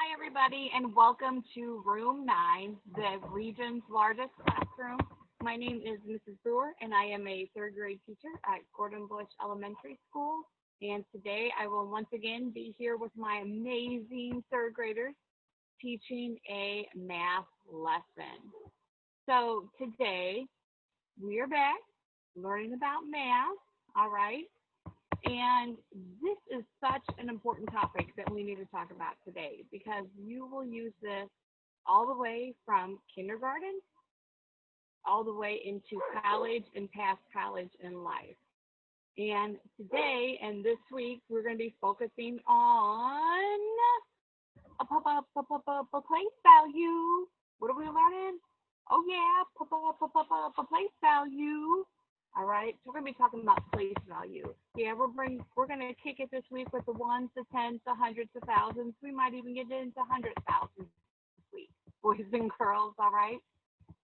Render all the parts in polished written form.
Hi, everybody, and welcome to Room 9, the region's largest classroom. My name is Mrs. Brewer, and I am a third grade teacher at Gordon Bush Elementary School. And today I will once again be here with my amazing third graders teaching a math lesson. So today we are back learning about math, all right? And this is such an important topic that we need to talk about today because you will use this all the way from kindergarten all the way into college and past college in life. And today and this week, we're going to be focusing on a place value. What are we learning? Oh, yeah, place value. All right, so we're going to be talking about place value. Yeah, we're going to kick it this week with the ones, the tens, the hundreds, the thousands. We might even get into 100,000 this week, boys and girls, all right?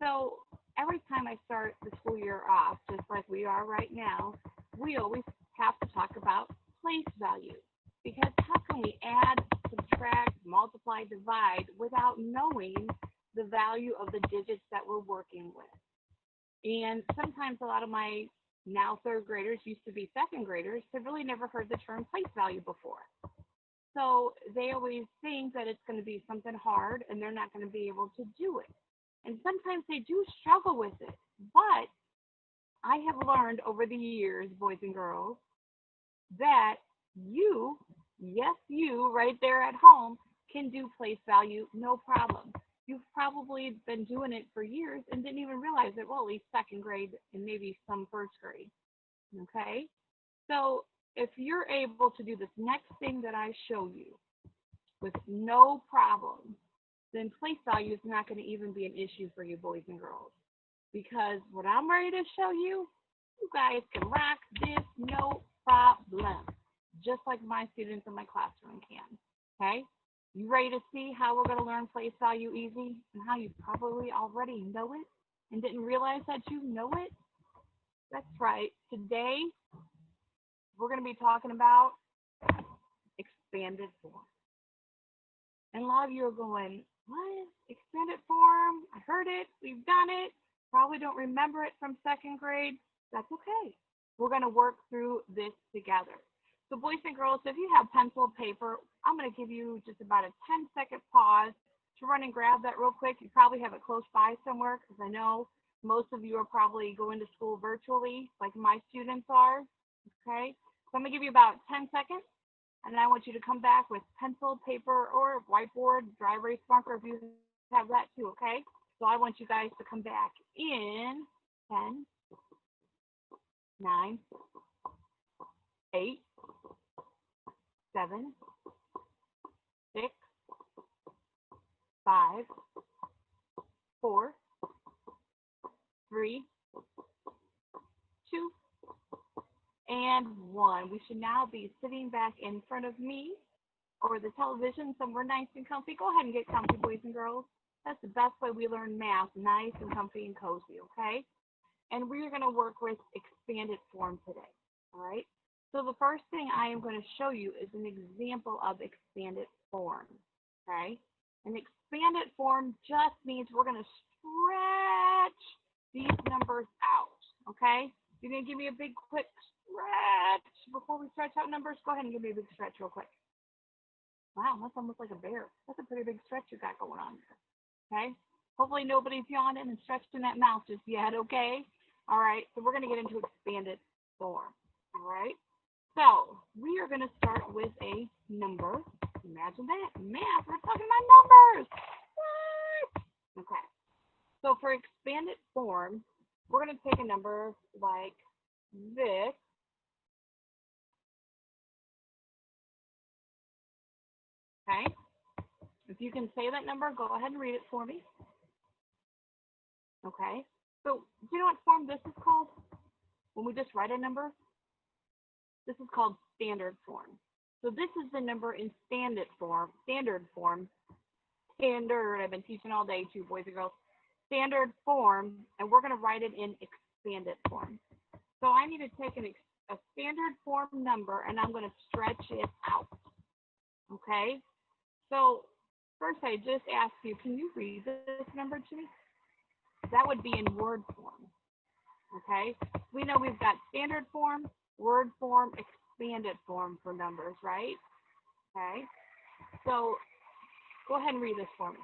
So every time I start the school year off, just like we are right now, we always have to talk about place value. Because how can we add, subtract, multiply, divide without knowing the value of the digits that we're working with? And sometimes a lot of my now third graders used to be second graders have really never heard the term place value before. So they always think that it's going to be something hard and they're not going to be able to do it. And sometimes they do struggle with it. But I have learned over the years, boys and girls, that you, yes, you right there at home can do place value no problem. You've probably been doing it for years and didn't even realize it. Well, at least second grade and maybe some first grade. Okay? So if you're able to do this next thing that I show you with no problem, then place value is not going to even be an issue for you, boys and girls. Because what I'm ready to show you, you guys can rock this no problem. Just like my students in my classroom can. Okay? You ready to see how we're going to learn place value easy and how you probably already know it and didn't realize that you know it? That's right. Today, we're going to be talking about expanded form. And a lot of you are going, what? Expanded form? I heard it. We've done it. Probably don't remember it from second grade. That's okay. We're going to work through this together. So boys and girls, if you have pencil, paper, I'm going to give you just about a 10-second pause to run and grab that real quick. You probably have it close by somewhere because I know most of you are probably going to school virtually like my students are. Okay, so I'm going to give you about 10 seconds, and I want you to come back with pencil, paper, or whiteboard, dry erase marker if you have that too, okay? So I want you guys to come back in 10, 9, 8, 7, 6, 5, 4, 3, 2, and 1. We should now be sitting back in front of me or the television somewhere nice and comfy. Go ahead and get comfy, boys and girls. That's the best way we learn math, nice and comfy and cozy, okay? And we're going to work with expanded form today, all right? So the first thing I am going to show you is an example of expanded form, okay? An expanded form just means we're going to stretch these numbers out, okay? You're going to give me a big quick stretch before we stretch out numbers. Go ahead and give me a big stretch real quick. Wow, that's almost like a bear. That's a pretty big stretch you got going on there, okay? Hopefully nobody's yawning and stretching that mouth just yet, okay? All right, so we're going to get into expanded form, all right? So we are going to start with a number. Imagine that. Math, we're talking about numbers. What? Okay. So for expanded form, we're going to take a number like this. Okay. If you can say that number, go ahead and read it for me. Okay. So do you know what form this is called? When we just write a number? This is called standard form. So this is the number in standard form. Standard, I've been teaching all day too, boys and girls. Standard form, and we're going to write it in expanded form. So I need to take a standard form number, and I'm going to stretch it out. Okay? So First, I just ask you, can you read this number to me? That would be in word form. Okay? We know we've got standard form, word form, expanded form for numbers, right? Okay? So go ahead and read this for me.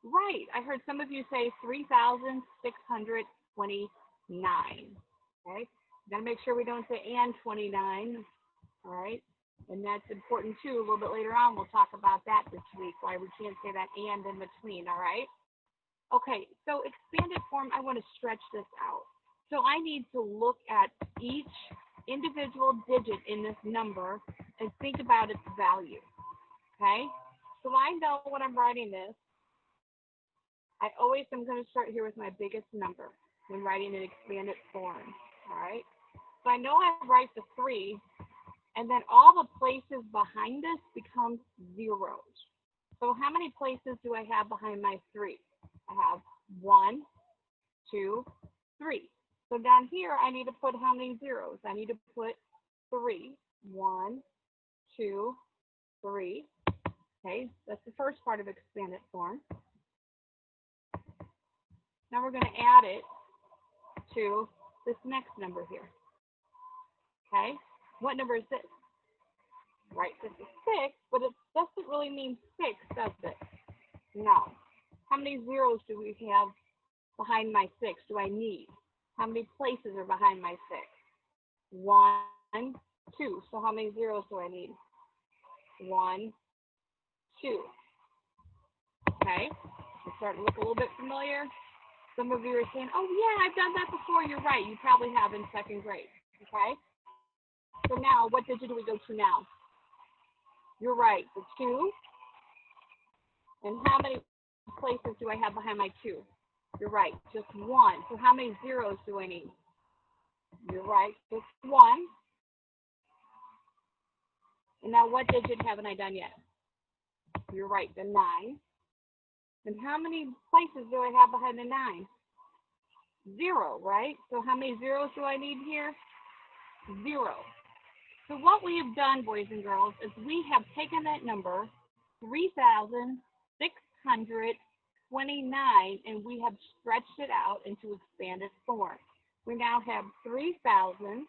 Right. I heard some of you say 3,629. Okay? Gotta make sure we don't say and 29. All right? And that's important too. A little bit later on, we'll talk about that this week, why we can't say that and in between, all right? Okay, so expanded form, I want to stretch this out. So I need to look at each individual digit in this number and think about its value, okay? So I know when I'm writing this, I always am going to start here with my biggest number when writing an expanded form, all right? So I know I write the 3, and then all the places behind this become zeros. So how many places do I have behind my 3? I have 1, 2, 3. So down here, I need to put how many zeros? I need to put 3. 1, 2, 3. Okay, that's the first part of expanded form. Now we're going to add it to this next number here. Okay, what number is this? Right, this is 6, but it doesn't really mean 6, does it? No. How many zeros do we have behind my 6? Do I need? How many places are behind my 6? 1, 2. So how many zeros do I need? 1, 2. Okay, it's starting to look a little bit familiar. Some of you are saying, oh yeah, I've done that before. You're right. You probably have in 2nd grade. Okay, so now what digit do we go to now? You're right, the 2. And how many places do I have behind my 2? You're right, just 1. So how many zeros do I need? You're right, just 1. And now what digit haven't I done yet? You're right, the 9. And how many places do I have behind the 9? 0, right? So how many zeros do I need here? 0. So what we have done, boys and girls, is we have taken that number, 3,629, and we have stretched it out into expanded form. We now have 3,000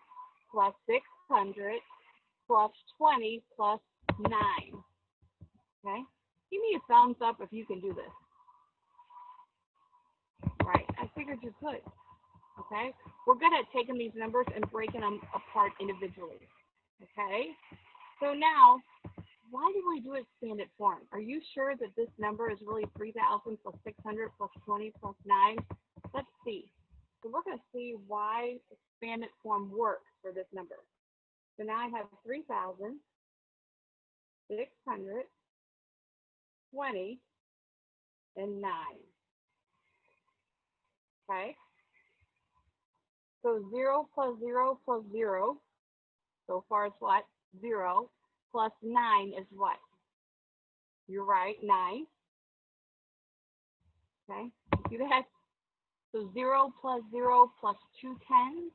plus 600 plus 20 plus 9. Okay? Give me a thumbs up if you can do this. Right, I figured you could. Okay? We're good at taking these numbers and breaking them apart individually. Okay? So now, why do we do expanded form? Are you sure that this number is really 3,000 plus 600 plus 20 plus 9? Let's see. So we're going to see why expanded form works for this number. So now I have 3,000, 600, 20, and 9. Okay? So 0 plus 0 plus 0. So far it's what? 0 plus 9 is what? You're right, 9. Okay, see that? So 0 plus 0 plus 2 tens.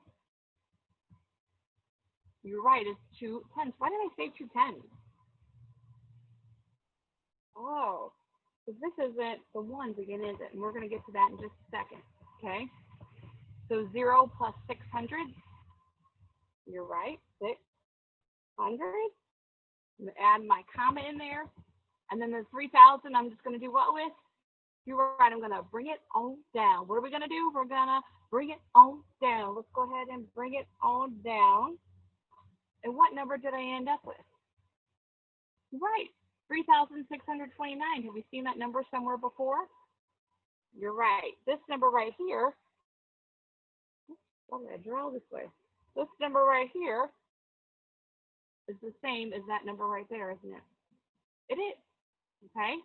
You're right, it's 2 tens. Why did I say 2 tens? Oh, because this isn't the ones again, is it? And we're going to get to that in just a second. Okay, so 0 plus 600. You're right, 600. I'm going to add my comma in there. And then the 3,000, I'm just going to do what with? You're right, I'm going to bring it on down. What are we going to do? We're going to bring it on down. Let's go ahead and bring it on down. And what number did I end up with? Right, 3,629. Have we seen that number somewhere before? You're right. This number right here, I'm going to draw this way. This number right here is the same as that number right there, isn't it? It is. Okay?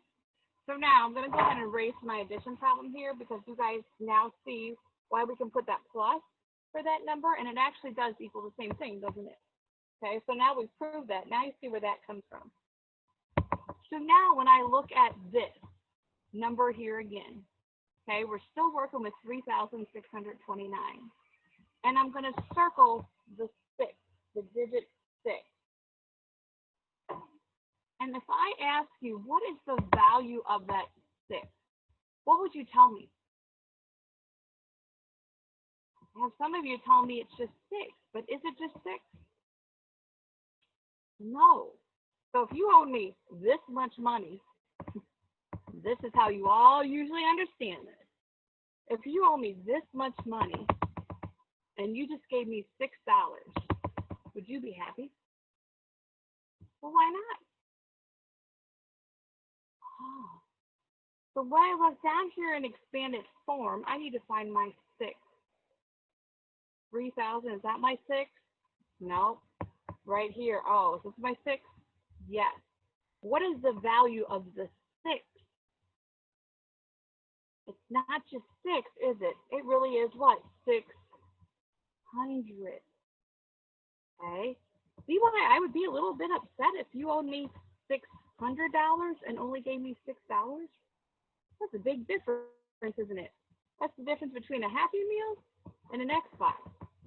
So now I'm going to go ahead and erase my addition problem here because you guys now see why we can put that plus for that number, and it actually does equal the same thing, doesn't it? Okay, so now we've proved that. Now you see where that comes from. So now when I look at this number here again, okay, we're still working with 3,629. And I'm going to circle the 6, the digit 6. And if I ask you, what is the value of that 6? What would you tell me? Have some of you tell me it's just 6, but is it just 6? No. So if you owe me this much money, this is how you all usually understand this. If you owe me this much money and you just gave me $6, would you be happy? Well, why not? Oh. So when I look down here in expanded form, I need to find my 6. 3,000, is that my 6? No. Right here. Oh, is this my 6? Yes. What is the value of the 6? It's not just 6, is it? It really is what? 600. Okay. See why I would be a little bit upset if you owed me $600 and only gave me $6? That's a big difference, isn't it? That's the difference between a Happy Meal and an Xbox.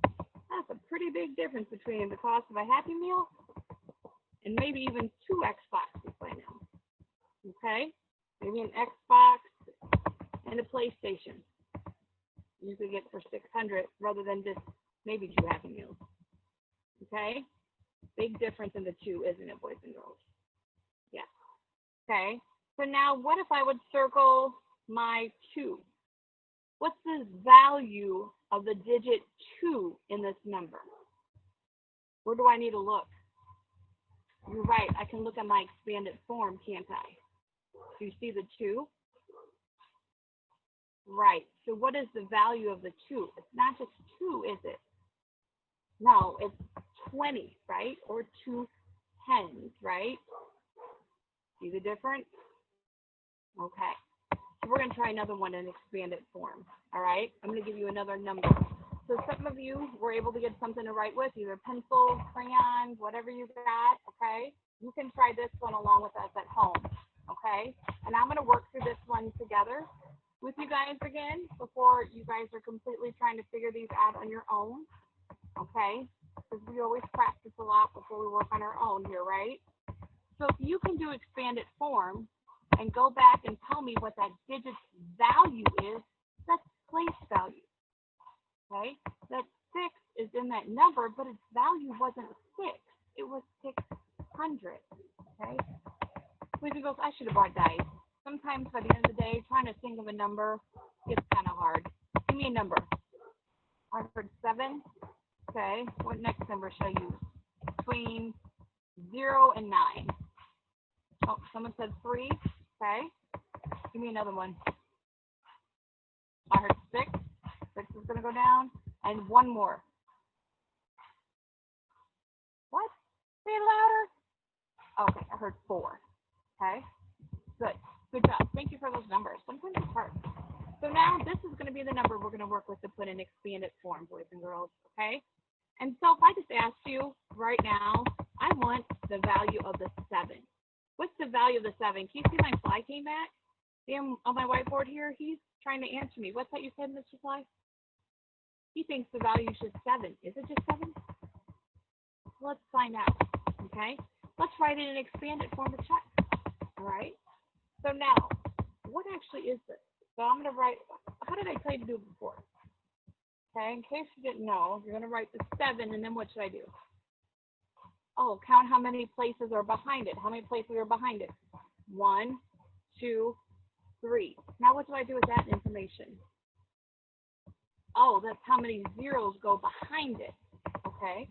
That's a pretty big difference between the cost of a Happy Meal and maybe even 2 Xboxes by now. Okay? Maybe an Xbox and a PlayStation. You could get for $600 rather than just maybe 2 Happy Meals. Okay? Big difference in the two, isn't it, boys and girls? Yeah. Okay. So now what if I would circle my 2? What's the value of the digit 2 in this number? Where do I need to look? You're right. I can look at my expanded form, can't I? Do you see the 2? Right. So what is the value of the 2? It's not just 2, is it? No, it's 20, right? Or 2 tens, right? See the difference? Okay. So we're going to try another one in expanded form. All right? I'm going to give you another number. So some of you were able to get something to write with, either pencils, crayons, whatever you got, okay? You can try this one along with us at home, okay? And I'm going to work through this one together with you guys again before you guys are completely trying to figure these out on your own, okay? Because we always practice a lot before we work on our own here, right? So if you can do expanded form and go back and tell me what that digit's value is, that's place value. Okay, that 6 is in that number, but its value wasn't 6. It was 600. Okay, Boys and girls, I should have brought dice. Sometimes by the end of the day, trying to think of a number gets kind of hard. Give me a number. I heard 7. Okay, what next number should I use? Between 0 and 9. Oh, someone said 3. Okay, give me another one. I heard 6. 6 is going to go down. And one more. What? Say it louder. Okay, I heard 4. Okay, good. Good job. Thank you for those numbers. Sometimes it's hard. So now this is going to be the number we're going to work with to put in expanded form, boys and girls. Okay? And so if I just asked you right now, I want the value of the 7. What's the value of the 7? Can you see my fly came back? See him on my whiteboard here? He's trying to answer me. What's that you said, Mr. Fly? He thinks the value is just 7. Is it just 7? Let's find out. Okay? Let's write it in expanded form to check. All right? So now, what actually is this? So I'm going to write, how did I tell you to do it before? Okay, in case you didn't know, you're going to write the 7, and then what should I do? Oh, count how many places are behind it. How many places are behind it? 1, 2, 3. Now what do I do with that information? Oh, that's how many zeros go behind it. Okay,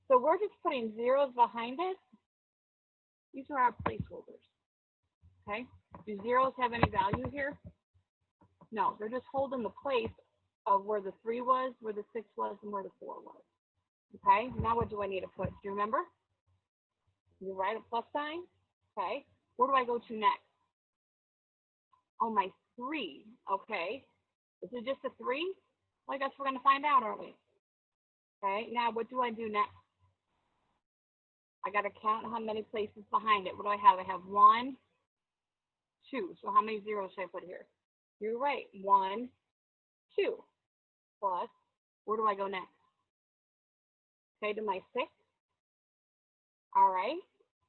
so we're just putting zeros behind it. These are our placeholders. Okay, do zeros have any value here? No, they're just holding the place of where the 3 was, where the 6 was, and where the 4 was. Okay, now what do I need to put? Do you remember? You write a plus sign. Okay, where do I go to next? Oh, my 3. Okay, is it just a 3? Well, I guess we're going to find out, aren't we? Okay, now what do I do next? I got to count how many places behind it. What do I have? I have 1, 2. So how many zeros should I put here? You're right. 1, 2. Plus, where do I go next? Okay, to my 6. All right.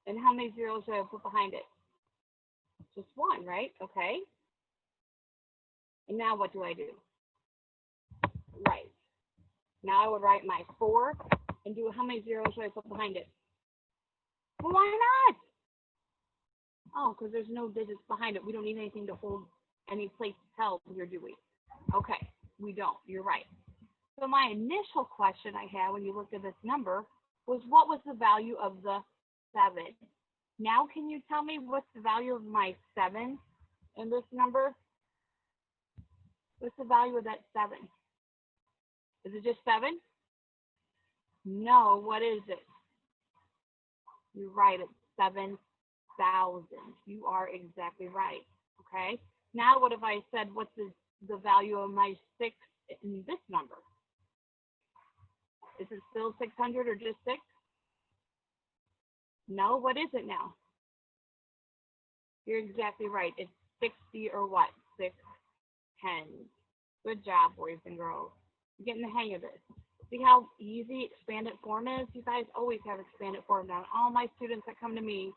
And how many zeros should I put behind it? Just one, right? Okay. And now what do I do? Right. Now I would write my 4 and do how many zeros should I put behind it? Well, why not? Oh, because there's no digits behind it. We don't need anything to hold any place held here, do we? Okay, we don't. You're right. So my initial question I had when you looked at this number was, what was the value of the 7? Now can you tell me what's the value of my 7 in this number? What's the value of that 7? Is it just 7? No, what is it? You're right, it's 7,000. You are exactly right. Okay. Now what if I said, what's the value of my 6 in this number? Is it still 600 or just 6? No, what is it now? You're exactly right. It's 60 or what? 6 tens. Good job, boys and girls. You're getting the hang of this. See how easy expanded form is? You guys always have expanded form down. All my students that come to me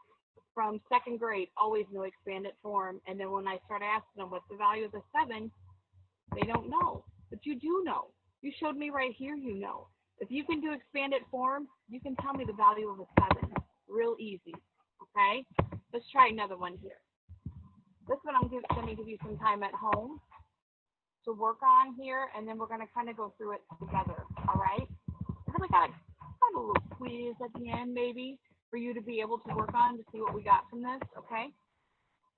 from 2nd grade always know expanded form. And then when I start asking them what's the value of the 7, they don't know. But you do know. You showed me right here, you know. If you can do expanded form, you can tell me the value of a 7. Real easy. Okay? Let's try another one here. This one I'm going to give you some time at home to work on here, and then we're going to kind of go through it together. All right? We're going to got a little quiz at the end, maybe, for you to be able to work on to see what we got from this. Okay?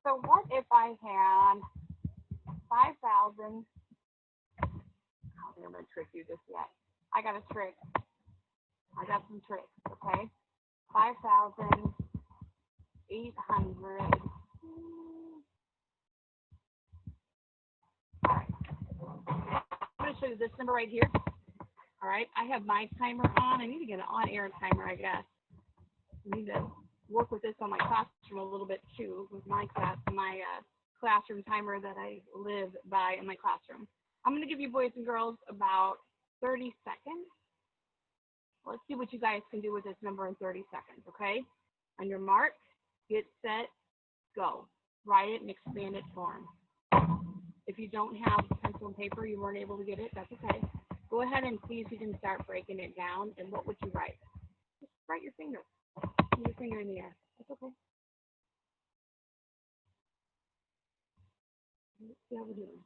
So what if I had 5,000? I don't think I'm going to trick you just yet. I got a trick. I got some tricks, okay? 5,800. All right. I'm going to show you this number right here. All right. I have my timer on. I need to get an on-air timer, I guess. I need to work with this on my classroom a little bit too, with my classroom timer that I live by in my classroom. I'm going to give you boys and girls about 30 seconds. Let's see what you guys can do with this number in 30 seconds, okay? On your mark, get set, go. Write it in expanded form. If you don't have pencil and paper, you weren't able to get it, that's okay. Go ahead and see if you can start breaking it down. And what would you write? Just write your finger. Put your finger in the air. That's okay. Let's see how we're doing.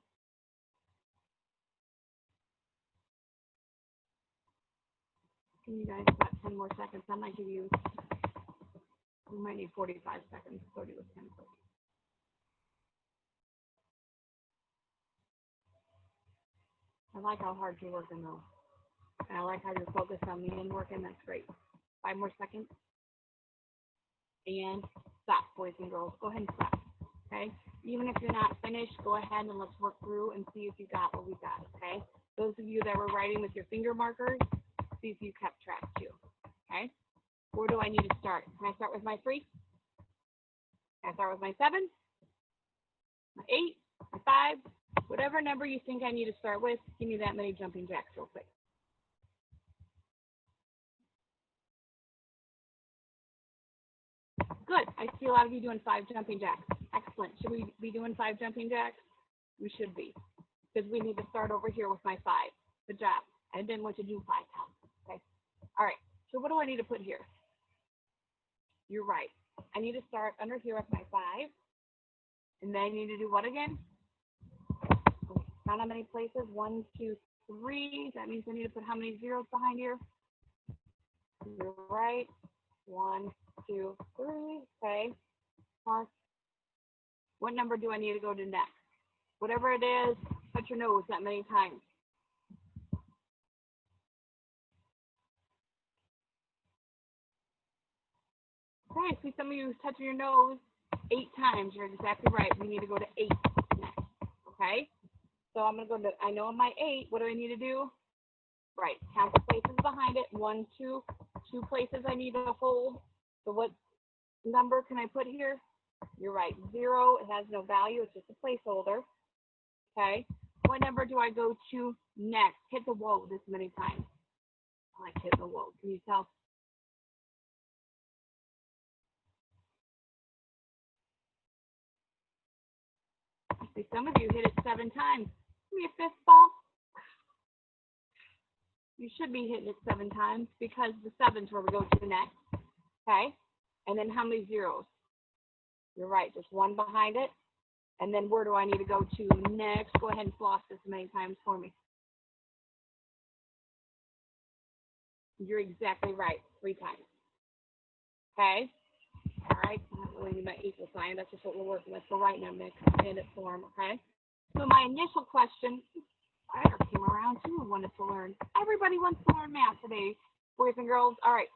Give you guys about 10 more seconds. I might give you, we might need 45 seconds. 30 was 10. I like how hard you're working though. And I like how you're focused on me and working. That's great. 5 more seconds. And stop, boys and girls. Go ahead and stop. Okay? Even if you're not finished, go ahead and let's work through and see if you got what we got. Okay? Those of you that were writing with your finger markers, see if you kept track too. Okay? Where do I need to start? Can I start with my 3? Can I start with my 7? My 8? My 5? Whatever number you think I need to start with, give me that many jumping jacks real quick. Good. I see a lot of you doing 5 jumping jacks. Excellent. Should we be doing 5 jumping jacks? We should be, because we need to start over here with my 5. Good job. I didn't want to do 5 times. Okay. All right. So what do I need to put here? You're right. I need to start under here with my 5. And then I need to do what again? Count how many places? 1, 2, 3. That means I need to put how many zeros behind here? You're right. 1, 2, 3. Okay. Plus, what number do I need to go to next? Whatever it is, touch your nose that many times. Okay, see some of you touching your nose 8 times. You're exactly right. We need to go to 8 next. Okay? So I'm going to go to, I know in my 8, what do I need to do? Right, count the places behind it. 1, 2, 2 places I need to hold. So what number can I put here? You're right, 0. It has no value. It's just a placeholder. Okay? What number do I go to next? Hit the whoa this many times. I like hitting the whoa. Can you tell? See, some of you hit it 7 times. Give me a fist ball. You should be hitting it 7 times because the 7's where we go to next. Okay? And then how many zeros? You're right, just 1 behind it. And then where do I need to go to next? Go ahead and floss this many times for me. You're exactly right, 3 times. Okay? All right, I don't really need my equal sign. That's just what we're working with for right now. I'm going to expand it for them, okay? So my initial question, I came around too and wanted to learn. Everybody wants to learn math today, boys and girls. All right.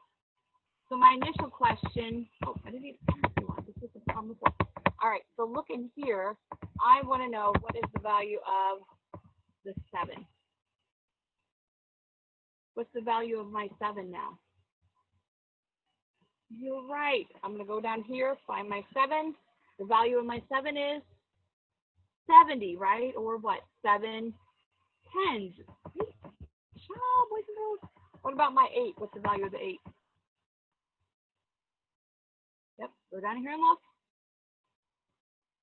So my initial question, I didn't even ask you one. This is the problem before. All right, so looking here, I want to know what is the value of the 7. What's the value of my 7 now? You're right. I'm going to go down here, find my 7. The value of my 7 is 70, right? Or what? 7 tens. Shut up, boys and girls. What about my 8? What's the value of the 8? Yep, go down here and look.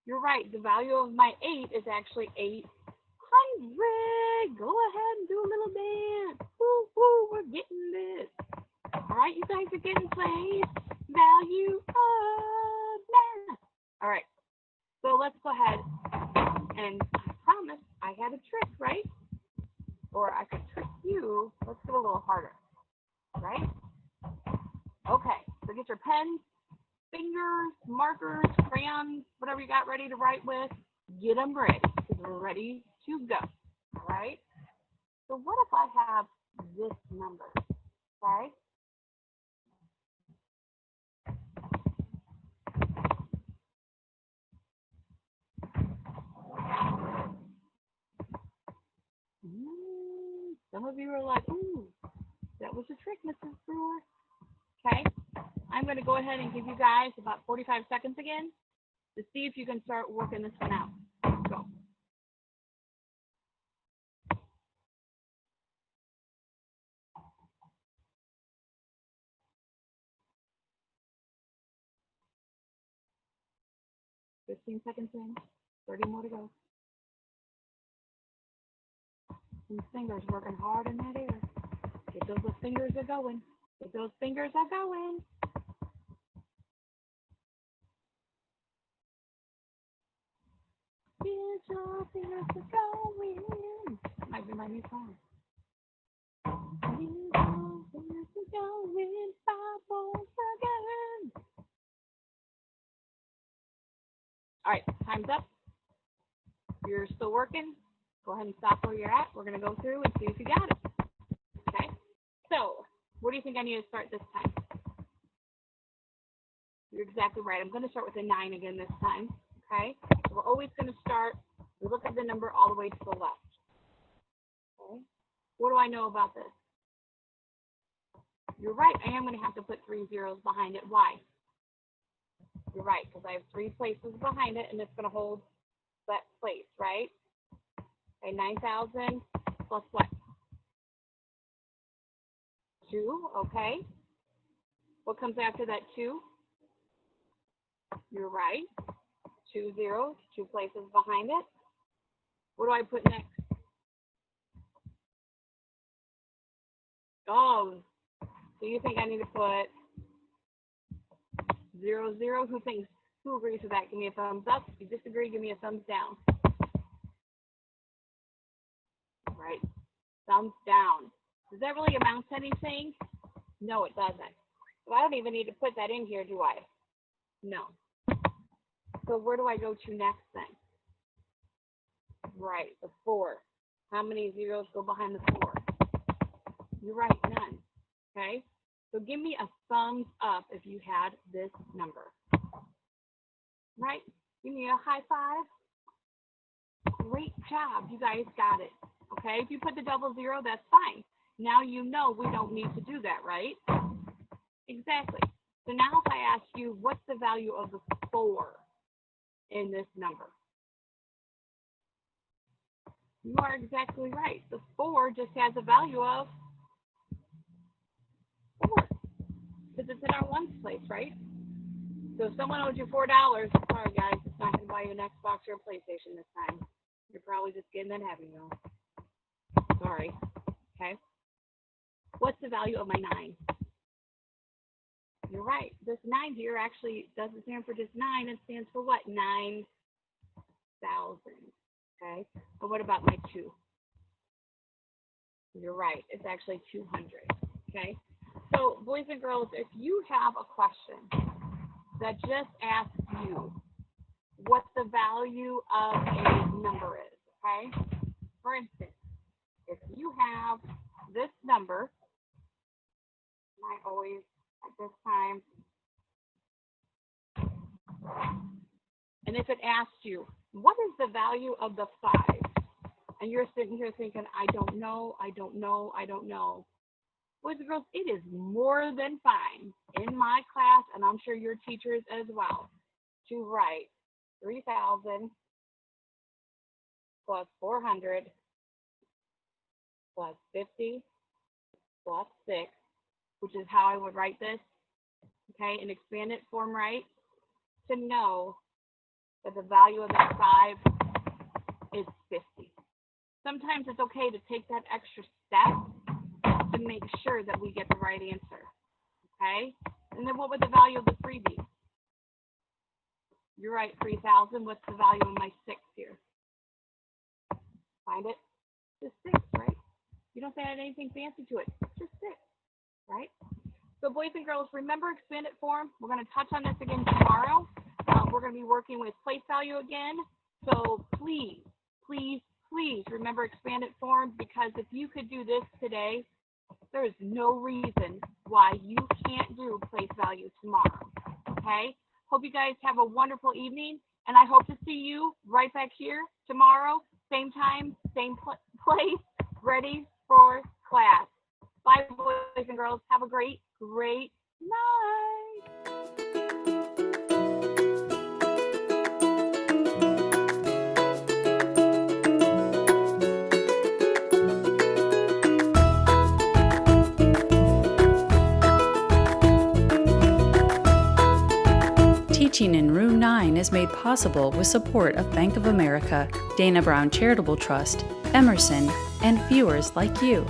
You're right. The value of my 8 is actually 800. Go ahead and do a little dance. Woo, woo, we're getting this. All right, you guys are getting played. Value of math. All right, so let's go ahead. And I promise I had a trick, right? Or I could trick you. Let's get a little harder, right? Okay, so get your pens, fingers, markers, crayons, whatever you got ready to write with. Get them ready because we're ready to go, all right? So what if I have this number, okay? Some of you are like, ooh, that was a trick, Mrs. Brewer. Okay, I'm going to go ahead and give you guys about 45 seconds again to see if you can start working this one out. Go. $15 seconds in, 30 more to go. These fingers working hard in that air. Get those fingers are going. Get those fingers are going. Get your fingers are going. Might be my new song. Get your fingers are going. 5 more seconds. All right, time's up. If you're still working, go ahead and stop where you're at. We're going to go through and see if you got it. Okay, so where do you think I need to start this time? You're exactly right. I'm going to start with a 9 again this time. Okay, so we're always going to start. We look at the number all the way to the left. Okay, what do I know about this? You're right. I am going to have to put 3 zeros behind it. Why? You're right, because I have 3 places behind it, and it's going to hold that place, right? Okay, 9,000 plus what? 2, okay. What comes after that 2? You're right. 2 zeros, 2 places behind it. What do I put next? Oh, so you think I need to put 0, 0? Who agrees with that? Give me a thumbs up. If you disagree, give me a thumbs down. Right. Thumbs down. Does that really amount to anything? No, it doesn't. So I don't even need to put that in here, do I? No. So where do I go to next then? Right, the 4. How many zeros go behind the 4? You're right, none. Okay? So give me a thumbs up if you had this number. Right? Give me a high 5. Great job. You guys got it. Okay? If you put the double 0, that's fine. Now you know we don't need to do that, right? Exactly. So now if I ask you, what's the value of the 4 in this number? You are exactly right. The 4 just has a value of 4 because it's in our ones place, right? So if someone owed you $4, sorry guys, it's not going to buy you an Xbox or a PlayStation this time. You're probably just getting that Happy Meal. Sorry. Okay. What's the value of my 9? You're right. This 9 here actually doesn't stand for just 9. It stands for what? 9,000. Okay. But what about my 2? You're right. It's actually 200. Okay. So, boys and girls, if you have a question that just asks you what the value of a number is, okay? For instance, if you have this number, I always, at this time, and if it asks you, what is the value of the 5? And you're sitting here thinking, I don't know. Boys and girls, it is more than fine in my class, and I'm sure your teachers as well, to write 3,000 plus 400 plus 50 plus 6, which is how I would write this, okay, in expanded form, right, to know that the value of that 5 is 50. Sometimes it's okay to take that extra step to make sure that we get the right answer, okay? And then what would the value of the 3 be? You're right, 3,000. What's the value of my 6 here? Find it? Just 6, right? You don't add anything fancy to it. Just 6, right? So boys and girls, remember expanded form. We're going to touch on this again tomorrow. We're going to be working with place value again. So please, please, please remember expanded form, because if you could do this today, there is no reason why you can't do place value tomorrow, okay? Hope you guys have a wonderful evening, and I hope to see you right back here tomorrow, same time, same place, ready for class. Bye, boys and girls. Have a great, great night. Teaching in Room 9 is made possible with support of Bank of America, Dana Brown Charitable Trust, Emerson, and viewers like you.